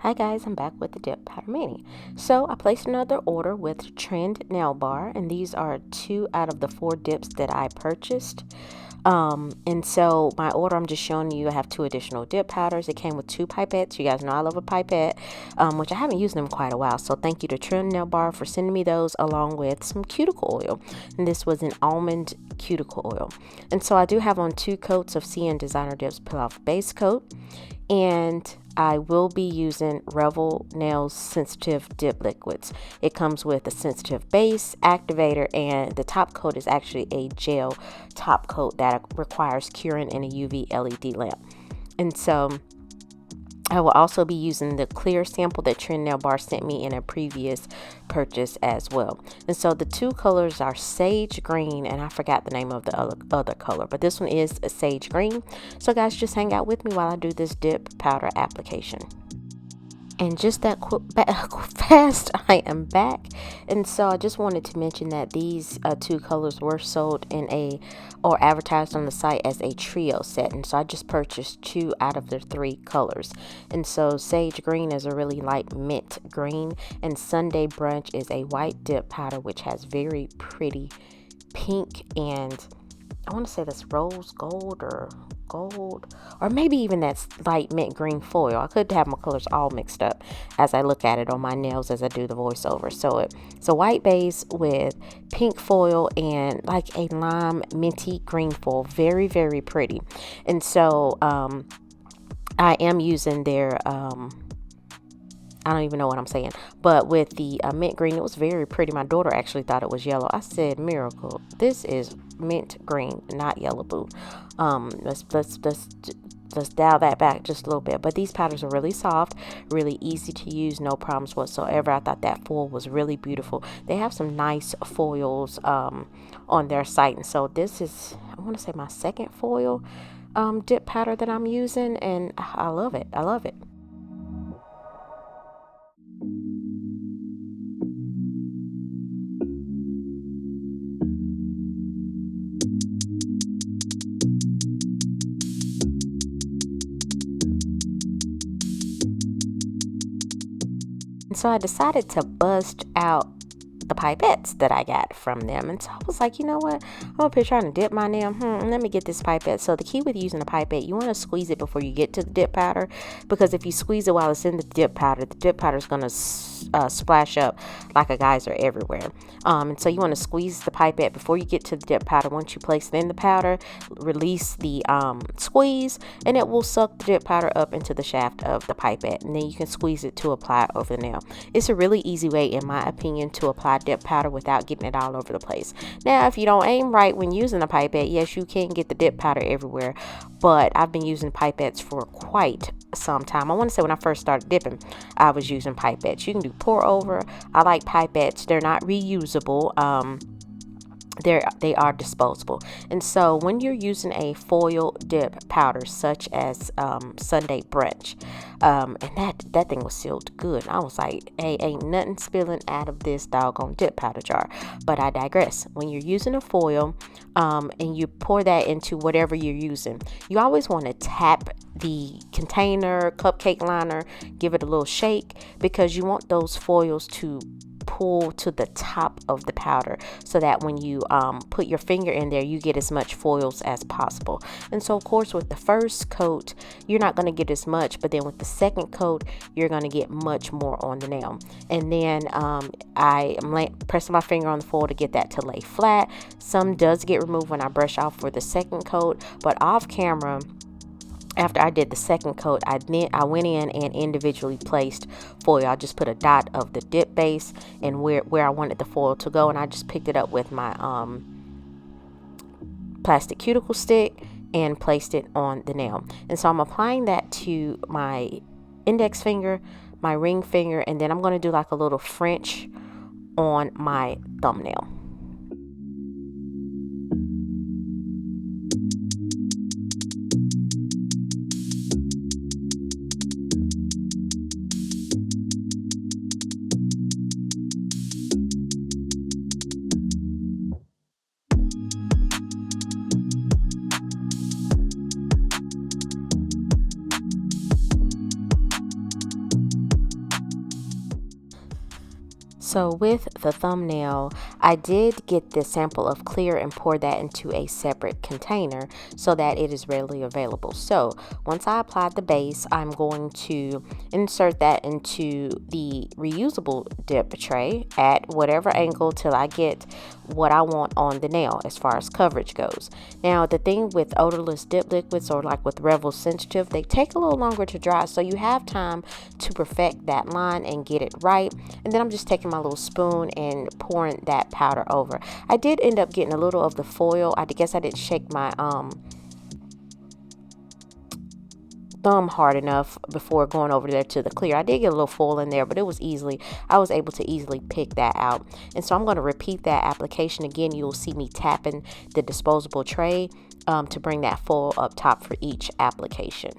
Hi guys, I'm back with the Dip Powder Mini. So I placed another order with TrendNailBar, and these are 2 out of the 4 dips that I purchased. And so my order, I'm just showing you, I have 2 additional dip powders. It came with 2 pipettes. You guys know I love a pipette, which I haven't used them in quite a while. So thank you to TrendNailBar for sending me those, along with some cuticle oil. And this was an almond cuticle oil. And so I do have on 2 coats of CN Designer Dips Peel Off Base Coat. And I will be using 𝑻𝒊𝒔𝒉 Nails Sensitive Dip Liquids. It comes with a sensitive base, activator, and the top coat is actually a gel top coat that requires curing in a UV LED lamp. And so I will also be using the clear sample that TrendNailBar sent me in a previous purchase as well. And so the 2 colors are sage green, and I forgot the name of the other color, but this one is a sage green. So guys, just hang out with me while I do this dip powder application. And just that fast, I am back. And so I just wanted to mention that these 2 colors were sold in or advertised on the site as a trio set. And so I just purchased 2 out of the 3 colors. And so sage green is a really light mint green, and Sunday Brunch is a white dip powder which has very pretty pink, and I want to say that's rose gold or maybe even that's light mint green foil. I could have my colors all mixed up as I look at it on my nails as I do the voiceover. So it's a white base with pink foil and like a lime minty green foil. Very, very pretty. And so I am using their I don't even know what I'm saying, but with the mint green, it was very pretty. My daughter actually thought it was yellow. I said, "Miracle, this is mint green, not yellow, boo." Let's dial that back just a little bit. But these powders are really soft, really easy to use, no problems whatsoever. I thought that foil was really beautiful. They have some nice foils on their site, and so this is, I want to say, my second foil dip powder that I'm using, and I love it. I love it. So I decided to bust out the pipettes that I got from them. And so I was like, you know what? I'm up here trying to dip my nail. Let me get this pipette. So the key with using a pipette, you want to squeeze it before you get to the dip powder, because if you squeeze it while it's in the dip powder is going to splash up like a geyser everywhere. And so you want to squeeze the pipette before you get to the dip powder. Once you place it in the powder, release the squeeze, and it will suck the dip powder up into the shaft of the pipette, and then you can squeeze it to apply it over the nail. It's a really easy way, in my opinion, to apply dip powder without getting it all over the place. Now, if you don't aim right when using a pipette, yes, you can get the dip powder everywhere, but I've been using pipettes for quite some time. I want to say when I first started dipping, I was using pipettes. You can do pour over. I like pipettes. They're not reusable. They are disposable. And so when you're using a foil dip powder such as Sunday Brunch, and that thing was sealed good, I was like, hey, ain't nothing spilling out of this doggone dip powder jar. But I digress. When you're using a foil and you pour that into whatever you're using, you always want to tap the container, cupcake liner, give it a little shake, because you want those foils to pull to the top of the powder, so that when you put your finger in there, you get as much foils as possible. And so of course with the first coat you're not going to get as much, but then with the second coat you're going to get much more on the nail. And then I am pressing my finger on the foil to get that to lay flat. Some does get removed when I brush off for the second coat, but off camera, after I did the second coat, I went in and individually placed foil. I just put a dot of the dip base and where I wanted the foil to go, and I just picked it up with my plastic cuticle stick and placed it on the nail. And so I'm applying that to my index finger, my ring finger, and then I'm going to do like a little French on my thumbnail. So with the thumbnail, I did get the sample of clear and pour that into a separate container so that it is readily available. So once I applied the base, I'm going to insert that into the reusable dip tray at whatever angle till I get what I want on the nail as far as coverage goes. Now the thing with odorless dip liquids, or like with Revel Sensitive, they take a little longer to dry, so you have time to perfect that line and get it right. And then I'm just taking my little spoon and pouring that powder over. I did end up getting a little of the foil. I guess I didn't shake my thumb hard enough before going over there to the clear. I did get a little foil in there, but I was able to easily pick that out. And so I'm going to repeat that application again. You'll see me tapping the disposable tray to bring that foil up top for each application.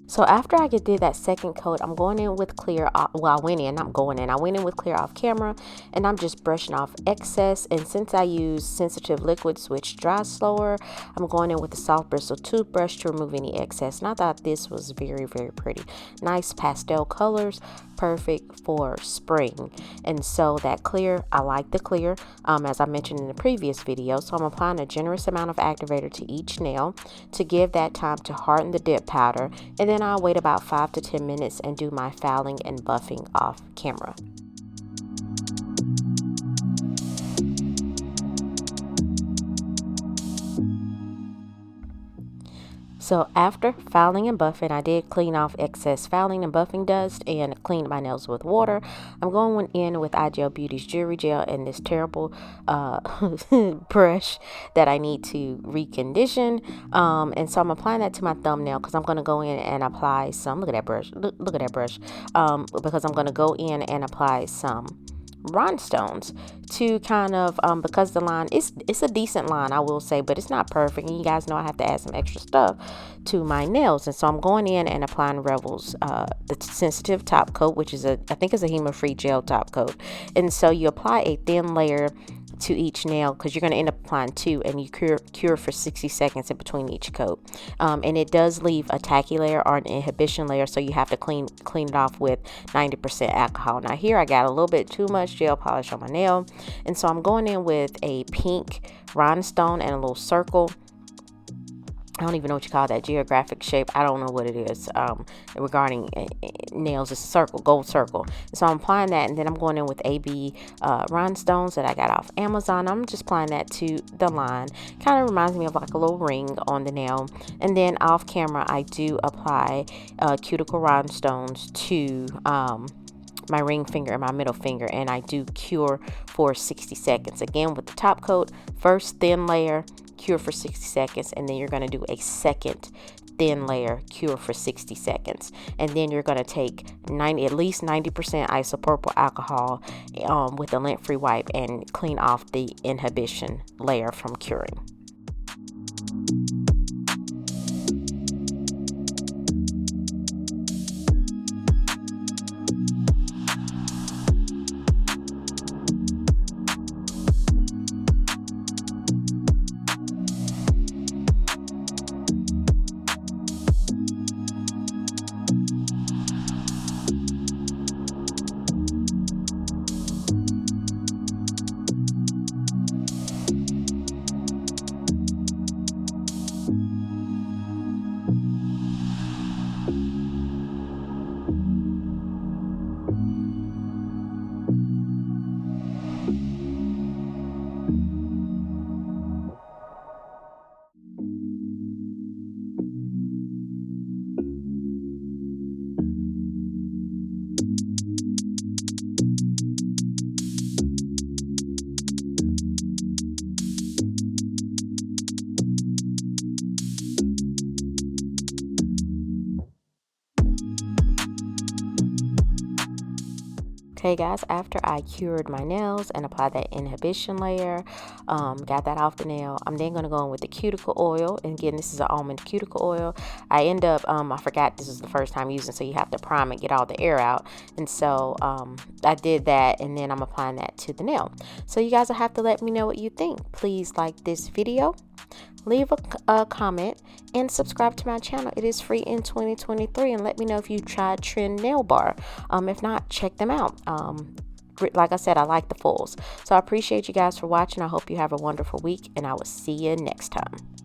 So after I did that second coat, I'm going in with clear. I went in with clear off camera, and I'm just brushing off excess. And since I use sensitive liquids which dry slower, I'm going in with a soft bristle toothbrush to remove any excess. And I thought this was very, very pretty. Nice pastel colors, perfect for spring. And so that clear, I like the clear, as I mentioned in the previous video. So I'm applying a generous amount of activator to each nail to give that time to harden the dip powder, and then I'll wait about 5 to 10 minutes and do my filing and buffing off camera. So after filing and buffing, I did clean off excess filing and buffing dust and cleaned my nails with water. I'm going in with 𝑗ewel𝒉's Jewelry Gel and this terrible brush that I need to recondition. And so I'm applying that to my thumbnail because I'm going to go in and apply some, look at that brush, look at that brush, because I'm going to go in and apply some rhinestones to kind of because the line it's a decent line, I will say, but it's not perfect, and you guys know I have to add some extra stuff to my nails. And so I'm going in and applying Revel's the sensitive top coat, which is I think it's a 𝑻𝒊𝒔𝒉 gel top coat. And so you apply a thin layer to each nail because you're going to end up applying 2, and you cure for 60 seconds in between each coat. And it does leave a tacky layer or an inhibition layer, so you have to clean it off with 90% alcohol. Now here I got a little bit too much gel polish on my nail, and so I'm going in with a pink rhinestone and a little circle I don't even know what you call that, geographic shape. I don't know what it is regarding nails. It's a circle, gold circle. So I'm applying that, and then I'm going in with AB rhinestones that I got off Amazon. I'm just applying that to the line. Kind of reminds me of like a little ring on the nail. And then off camera, I do apply cuticle rhinestones to my ring finger and my middle finger, and I do cure for 60 seconds. Again, with the top coat, first thin layer, cure for 60 seconds, and then you're going to do a second thin layer, cure for 60 seconds, and then you're going to take at least 90% isopropyl alcohol with a lint-free wipe and clean off the inhibition layer from curing. Okay guys, after I cured my nails and applied that inhibition layer, got that off the nail, I'm then going to go in with the cuticle oil. And again, this is an almond cuticle oil. I end up, I forgot this is the first time using, so you have to prime it, get all the air out. And so I did that, and then I'm applying that to the nail. So you guys will have to let me know what you think. Please like this video, leave a comment, and subscribe to my channel. It is free in 2023, and let me know if you tried TrendNailBar. If not, check them out. Like I said, I like the fulls. So I appreciate you guys for watching. I hope you have a wonderful week, and I will see you next time.